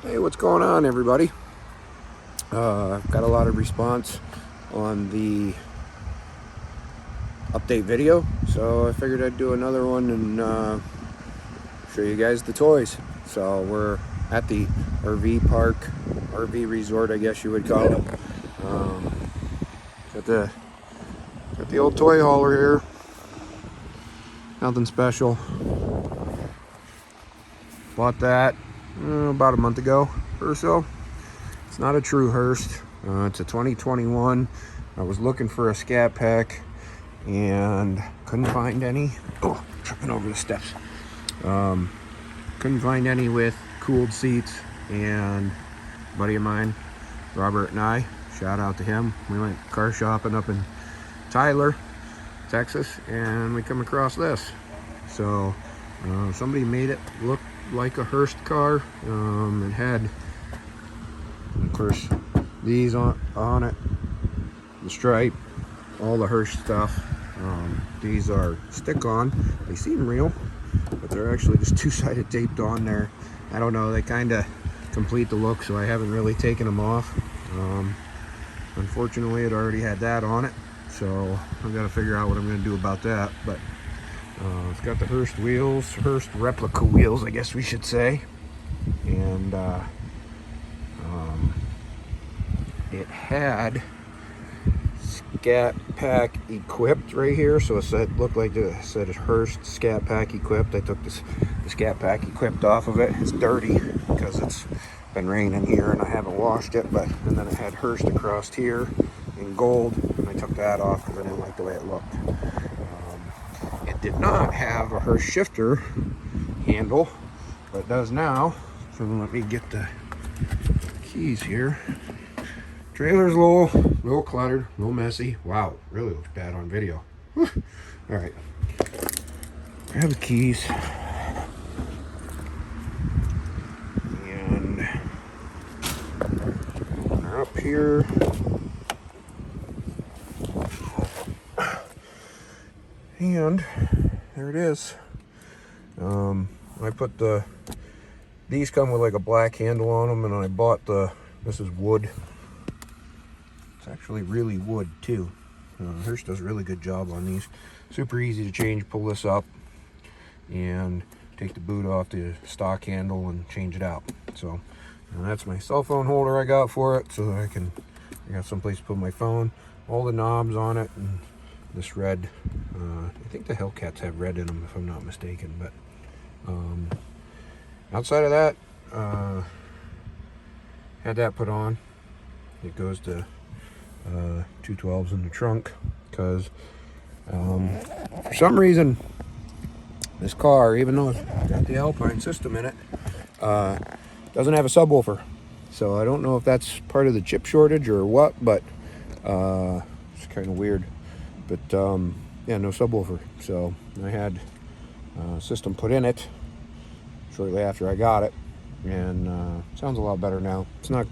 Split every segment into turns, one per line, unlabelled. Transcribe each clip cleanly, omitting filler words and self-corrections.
Hey, what's going on, everybody? I've got a lot of response on the update video, so I figured I'd do another one and show you guys the toys. So we're at the RV park, RV resort, I guess you would call it. Got the old toy hauler here. Nothing special. Bought that about a month ago or so. It's not a true Hearst. It's a 2021. I was looking for a Scat pack and couldn't find any. Oh, tripping over the steps. Couldn't find any with cooled seats, and a buddy of mine, Robert, and I, shout out to him, we went car shopping up in Tyler, Texas, and we come across this. So somebody made it look like a Hearst car. It had, of course, these on it, the stripe, all the Hearst stuff. These are stick-on. They seem real, but they're actually just two-sided taped on there. I don't know, they kind of complete the look, so I haven't really taken them off. Unfortunately, it already had that on it, so I've got to figure out what I'm going to do about that. But it's got the Hearst wheels, Hearst replica wheels, I guess we should say. And it had Scat pack equipped right here, so it said, looked like it said Hearst Scat pack equipped. I took the Scat pack equipped off of it. It's dirty because it's been raining here and I haven't washed it. And then it had Hearst across here in gold, and I took that off because I didn't like the way it looked. It did not have a Hearst shifter handle, but it does now. So let me get the keys here. Trailer's a little cluttered, a little messy. Wow, really looks bad on video. Whew. All right, grab the keys. And they're up here. And there it is. I put these come with like a black handle on them, and I bought this is wood. It's actually really wood too. Hearst does a really good job on these. Super easy to change. Pull this up and take the boot off the stock handle and change it out. So that's my cell phone holder I got for it, so that I got someplace to put my phone. All the knobs on it, and this red. I think the Hellcats have red in them if I'm not mistaken. But outside of that, had that put on. It goes to 212s in the trunk because for some reason this car, even though it's got the Alpine system in it, doesn't have a subwoofer. So I don't know if that's part of the chip shortage or what, but it's kind of weird. But yeah, no subwoofer. So I had a system put in it shortly after I got it, and sounds a lot better now. It's not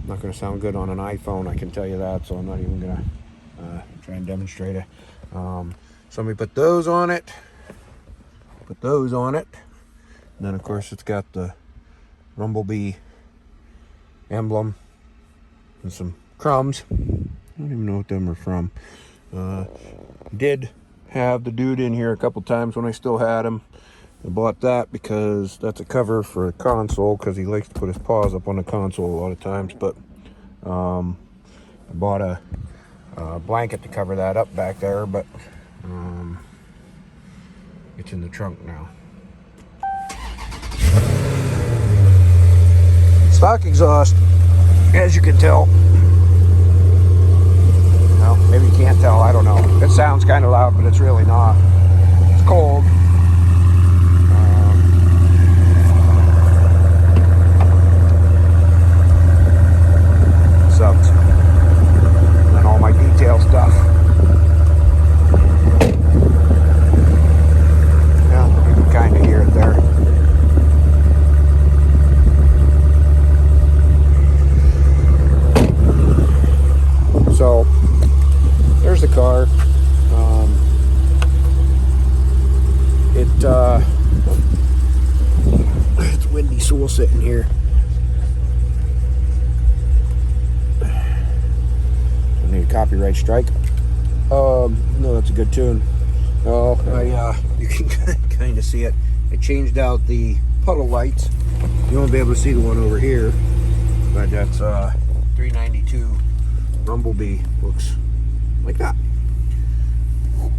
going to sound good on an iPhone, I can tell you that, so I'm not even going to try and demonstrate it. Somebody put those on it, and then of course it's got the Rumblebee emblem and some crumbs. I don't even know what them are from. Did have the dude in here a couple times when I still had him. I bought that because that's a cover for a console, because he likes to put his paws up on the console a lot of times. But I bought a blanket to cover that up back there, but it's in the trunk now. Stock exhaust, as you can tell. Well, maybe you can't tell, I don't know. It sounds kind of loud, but it's really not. It's cold. Sucks. And then all my detail stuff. Yeah, you can kind of hear it there. So there's the car. It's windy, so we'll sit in here. need a copyright strike. No, that's a good tune. Oh, you can kind of see it. I changed out the puddle lights. You won't be able to see the one over here, but that's 392 Rumblebee. Looks like that.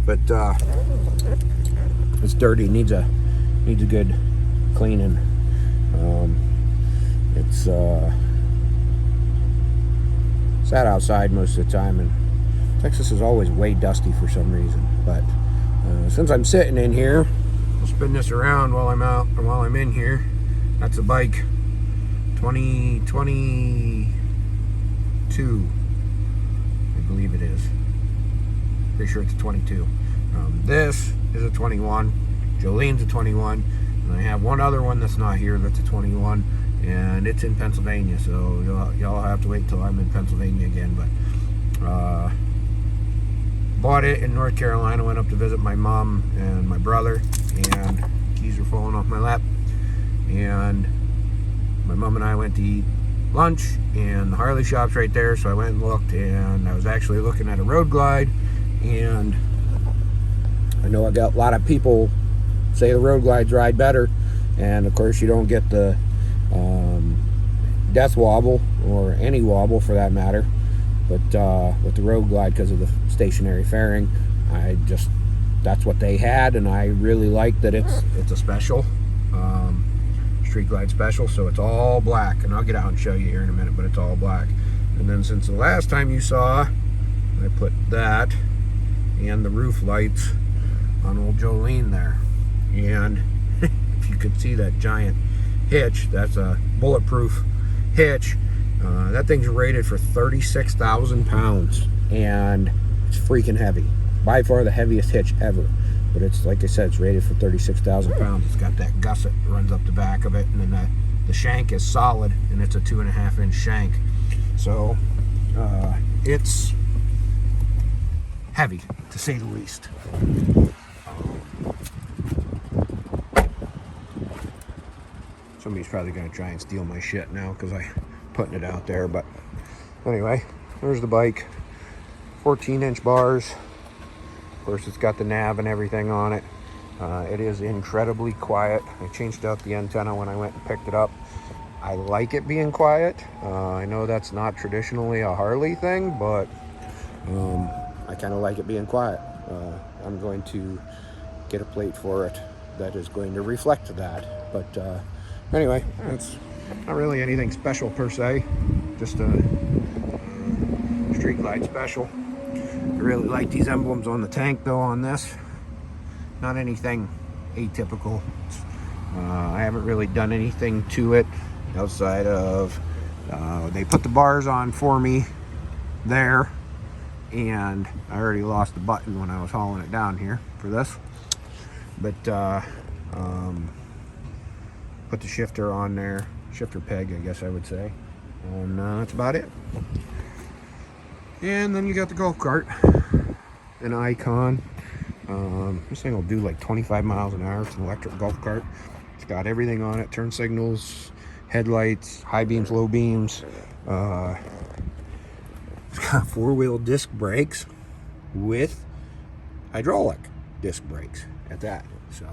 But it's dirty. Needs a good cleaning. It's sat outside most of the time, and Texas is always way dusty for some reason. But since I'm sitting in here, I'll spin this around while I'm out, or while I'm in here. That's a bike, 2022, I believe it is. Pretty sure it's a 22. This is a 21. Jolene's a 21. And I have one other one that's not here that's a 21. And it's in Pennsylvania, so y'all have to wait till I'm in Pennsylvania again. But bought it in North Carolina, went up to visit my mom and my brother, and keys are falling off my lap. And my mom and I went to eat lunch, and the Harley shop's right there, so I went and looked, and I was actually looking at a road glide. And I know I got a lot of people say the road glides ride better, and of course you don't get the death wobble, or any wobble for that matter. But with the road glide, because of the stationary fairing, that's what they had, and I really like that it's a special street glide special. So it's all black, and I'll get out and show you here in a minute, but it's all black. And then since the last time you saw, I put that and the roof lights on old Jolene there. And if you could see that giant hitch, that's a Bulletproof hitch. That thing's rated for 36,000 pounds, and it's freaking heavy. By far the heaviest hitch ever. But it's, like I said, it's rated for 36,000 pounds. It's got that gusset that runs up the back of it, and then the shank is solid, and it's a 2.5-inch shank. So it's heavy, to say the least. Somebody's probably going to try and steal my shit now because I'm putting it out there. But anyway, there's the bike. 14-inch bars. Of course, it's got the nav and everything on it. It is incredibly quiet. I changed out the antenna when I went and picked it up. I like it being quiet. I know that's not traditionally a Harley thing, but I kind of like it being quiet. I'm going to get a plate for it that is going to reflect that. But anyway, it's not really anything special per se, just a street glide special. I really like these emblems on the tank though on this. Not anything atypical. I haven't really done anything to it outside of they put the bars on for me there, and I already lost the button when I was hauling it down here for this. But put the shifter on there, shifter peg I guess I would say, and that's about it. And then you got the golf cart, an Icon. This thing will do like 25 miles an hour. It's an electric golf cart. It's got everything on it: turn signals, headlights, high beams, low beams. It's got 4-wheel disc brakes with hydraulic disc brakes at that. So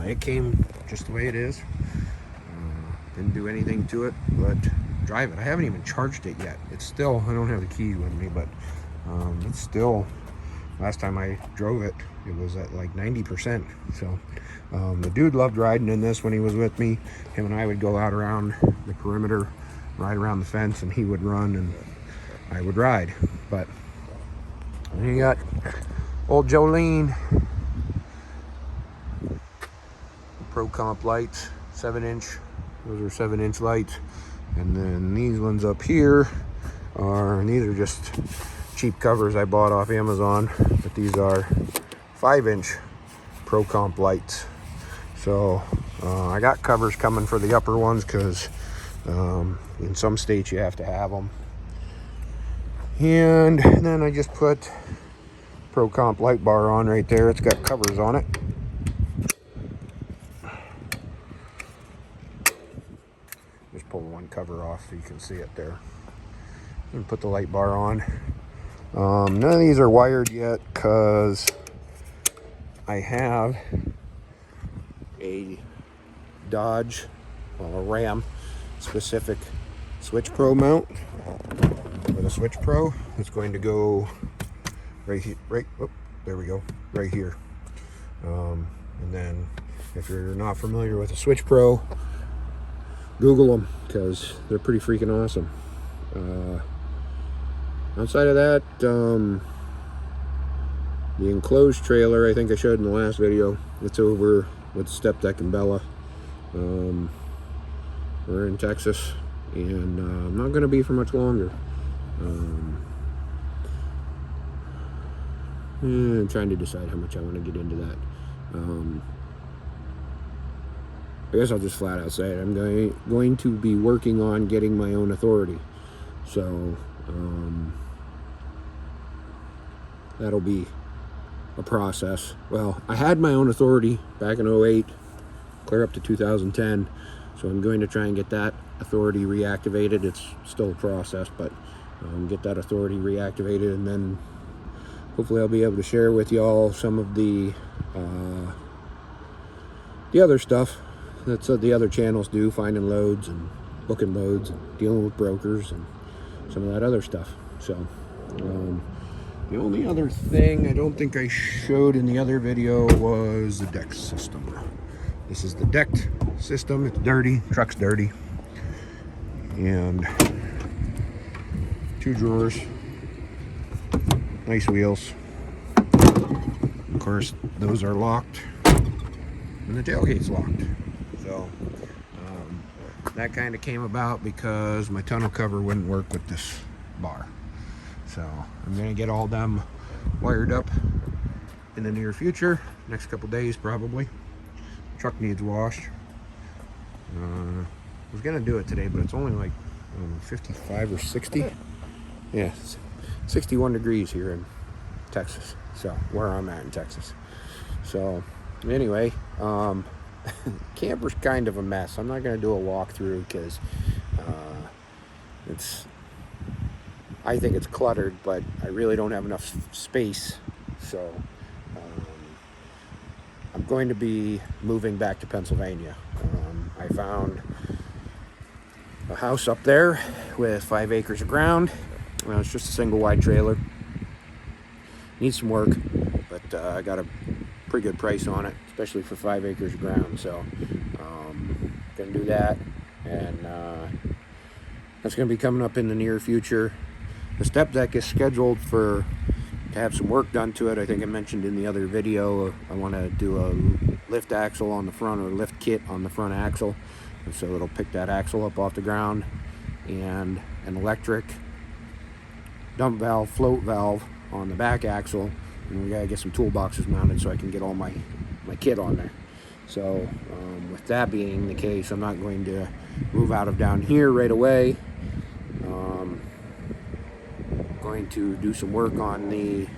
it came just the way it is. Didn't do anything to it but drive it. I haven't even charged it yet. It's still, I don't have the key with me, but it's still, last time I drove it, it was at like 90%. So the dude loved riding in this when he was with me. Him and I would go out around the perimeter, ride around the fence, and he would run and I would ride. But then you got old Jolene. Pro Comp lights, 7-inch. Those are 7-inch lights. And then these ones up here these are just cheap covers I bought off Amazon, but these are 5-inch Pro Comp lights. So I got covers coming for the upper ones because in some states you have to have them. And then I just put Pro Comp light bar on right there. It's got covers on it. Just pull one cover off so you can see it there. And put the light bar on. None of these are wired yet because I have a Dodge Ram specific Switch Pro mount with a Switch Pro. It's going to go right here, there we go, right here. And then if you're not familiar with a Switch Pro, Google them because they're pretty freaking awesome. Outside of that, the enclosed trailer I think I showed in the last video, it's over with Step Deck and Bella. We're in Texas, and I'm not going to be for much longer. I'm trying to decide how much I want to get into that. I guess I'll just flat out say it. I'm going to be working on getting my own authority. So that'll be a process. Well, I had my own authority back in 08, clear up to 2010. So I'm going to try and get that authority reactivated. It's still a process, but get that authority reactivated, and then hopefully I'll be able to share with y'all some of the other stuff that the other channels do, finding loads and booking loads and dealing with brokers and some of that other stuff. So the only other thing I don't think I showed in the other video was the deck system. This is the decked system. It's dirty, truck's dirty, and 2 drawers, nice wheels. Of course, those are locked, and the tailgate's locked. So that kind of came about because my tonneau cover wouldn't work with this bar. So I'm gonna get all them wired up in the near future, next couple days probably. Truck needs washed. I was gonna do it today, but it's only like 55 or 60. Yeah, 61 degrees here in Texas. So where I'm at in Texas. So anyway, camper's kind of a mess. I'm not gonna do a walkthrough because I think it's cluttered, but I really don't have enough space. So I'm going to be moving back to Pennsylvania. I found a house up there with 5 acres of ground. Well, it's just a single wide trailer. Needs some work, but I got a pretty good price on it, especially for 5 acres of ground. So gonna do that, and that's gonna be coming up in the near future. The step deck is scheduled to have some work done to it. I think I mentioned in the other video, I want to do a lift axle on the front, or lift kit on the front axle, and so it'll pick that axle up off the ground, and an electric dump valve, float valve on the back axle, and we gotta get some toolboxes mounted so I can get all my kit on there. So with that being the case, I'm not going to move out of down here right away. Going to do some work on the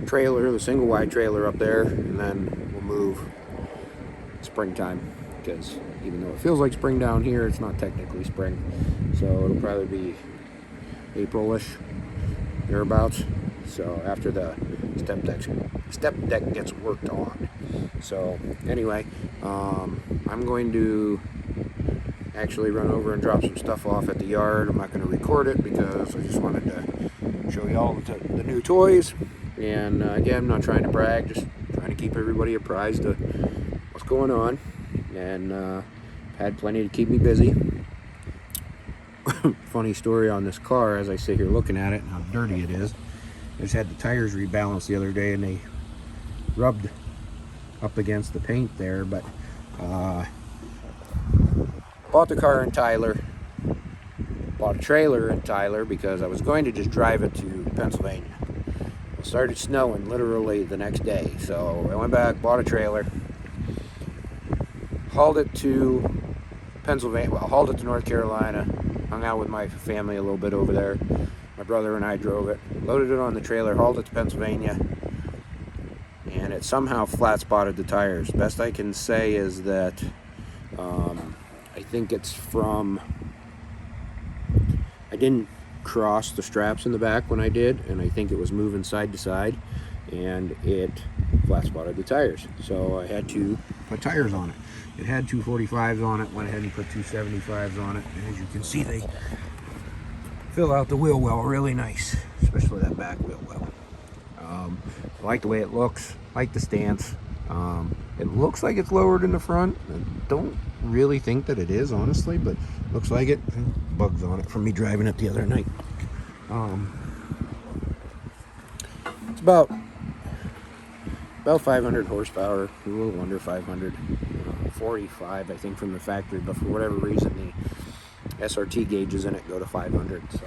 trailer, the single wide trailer up there, and then we'll move springtime, because even though it feels like spring down here, it's not technically spring. So it'll probably be April-ish, thereabouts. So after the step deck gets worked on. So anyway, I'm going to actually run over and drop some stuff off at the yard. I'm not going to record it because I just wanted to show you all the new toys. And again, I'm not trying to brag, just trying to keep everybody apprised of what's going on. And had plenty to keep me busy. Funny story on this car as I sit here looking at it and how dirty it is. I just had the tires rebalanced the other day and they rubbed up against the paint there, but bought the car in Tyler, bought a trailer in Tyler because I was going to just drive it to Pennsylvania. It started snowing literally the next day, so I went back, bought a trailer, hauled it to Pennsylvania, well, hauled it to North Carolina, hung out with my family a little bit over there. My brother and I drove it, loaded it on the trailer, hauled it to Pennsylvania, and it somehow flat spotted the tires. Best I can say is that I think it's from, I didn't cross the straps in the back when I did, and I think it was moving side to side, and it flat spotted the tires. So I had to put tires on it. It had 245s on it, went ahead and put 275s on it, and as you can see, they fill out the wheel well really nice, especially that back wheel well. I like the way it looks, like the stance. It looks like it's lowered in the front. I don't really think that it is, honestly, but looks like it. Bugs on it from me driving it the other night. It's about 500 horsepower, a little under 500, 45 I think from the factory, but for whatever reason the SRT gauges in it go to 500, so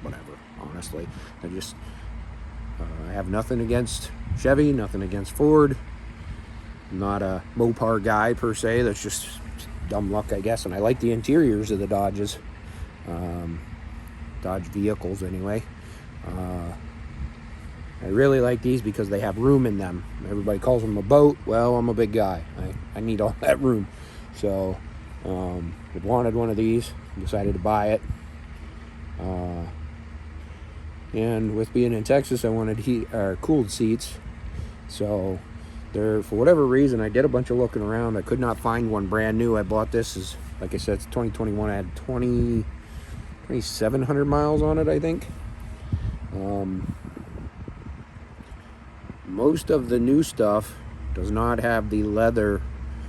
whatever, honestly. I have nothing against Chevy, nothing against Ford. I'm not a Mopar guy per se, that's just dumb luck, I guess, and I like the interiors of the Dodges, Dodge vehicles anyway. I really like these because they have room in them. Everybody calls them a boat. Well, I'm a big guy. I need all that room. So I wanted one of these, decided to buy it. And with being in Texas, I wanted cooled seats. So for whatever reason, I did a bunch of looking around. I could not find one brand new. I bought this as, like I said, it's 2021. I had 2,700 miles on it, I think. Most of the new stuff does not have the leather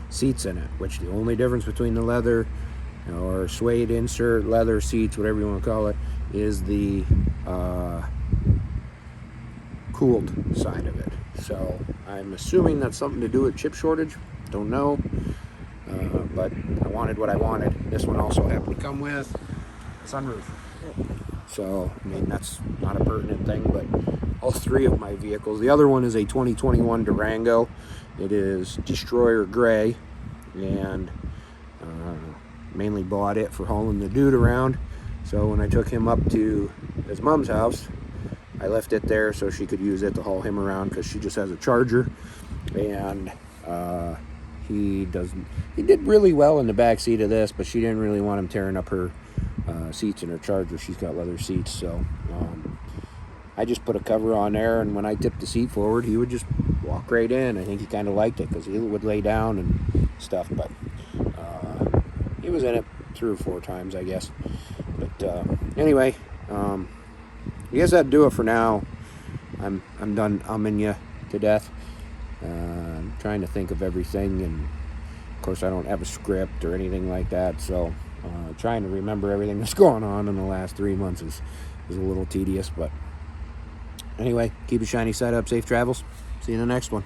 seats in it, which the only difference between the leather or suede insert leather seats, whatever you want to call it, is the cooled side of it. So I'm assuming that's something to do with chip shortage. Don't know, but I wanted what I wanted. This one also happened to come with a sunroof. So, I mean, that's not a pertinent thing, but all three of my vehicles. The other one is a 2021 Durango. It is Destroyer Gray, and mainly bought it for hauling the dude around. So when I took him up to his mom's house, I left it there so she could use it to haul him around because she just has a Charger, and he did really well in the back seat of this, but she didn't really want him tearing up her seats in her Charger. She's got leather seats, so I just put a cover on there, and when I tipped the seat forward, he would just walk right in. I think he kind of liked it because he would lay down and stuff, but he was in it 3 or 4 times, I guess. But anyway, I guess that'd do it for now. I'm done umming you to death. I'm trying to think of everything, and of course I don't have a script or anything like that, so trying to remember everything that's going on in the last 3 months is a little tedious. But anyway, keep a shiny side up, safe travels. See you in the next one.